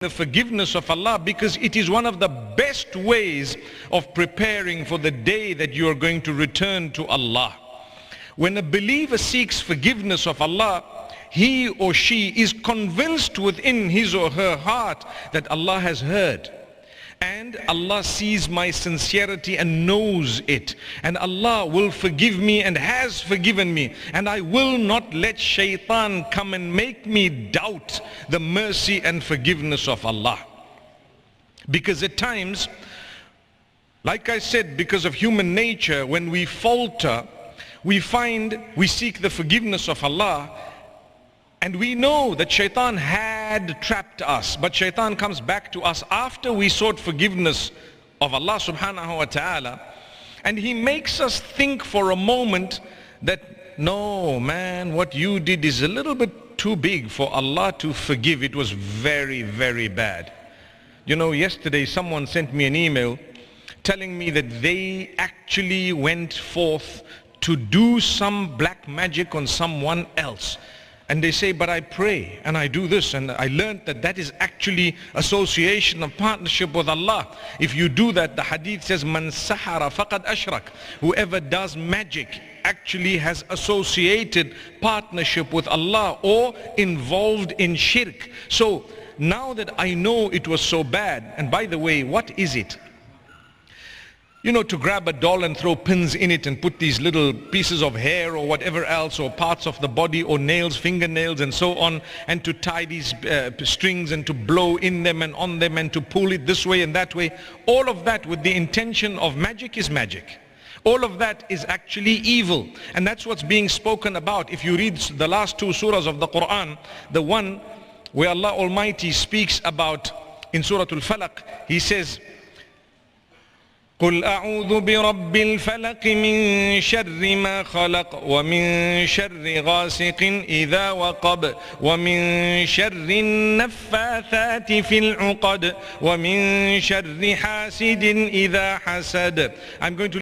the forgiveness of Allah, because it is one of the best ways of preparing for the day that you are going to return to Allah. When a believer seeks forgiveness of Allah, he or she is convinced within his or her heart that Allah has heard. And Allah sees my sincerity and knows it. And Allah will forgive me and has forgiven me. And I will not let shaitan come and make me doubt the mercy and forgiveness of Allah. Because at times, like I said, because of human nature, when we falter, we seek the forgiveness of Allah. And we know that shaitan had trapped us, but shaitan comes back to us after we sought forgiveness of Allah subhanahu wa ta'ala, and he makes us think for a moment that, no man, what you did is a little bit too big for Allah to forgive. It was very, very bad. You know, yesterday someone sent me an email telling me that they actually went forth to do some black magic on someone else. And they say, but I pray and I do this, and I learned that that is actually association of partnership with Allah. If you do that, the hadith says, man sahara faqad ashrak. Whoever does magic actually has associated partnership with Allah or involved in shirk. So now that I know it was so bad, and by the way, what is it? You know, to grab a doll and throw pins in it and put these little pieces of hair or whatever else, or parts of the body, or nails, fingernails and so on, and to tie these strings and to blow in them and on them and to pull it this way and that way. All of that with the intention of magic is magic. All of that is actually evil. And that's what's being spoken about. If you read the last two surahs of the Quran, the one where Allah Almighty speaks about, in Surah Al-Falaq, He says, قل أعوذ برب الفلق من شر ما خلق ومن شر غاسق إذا وقب ومن شر النفاثات في العقد ومن شر حاسد إذا حسد. I'm going to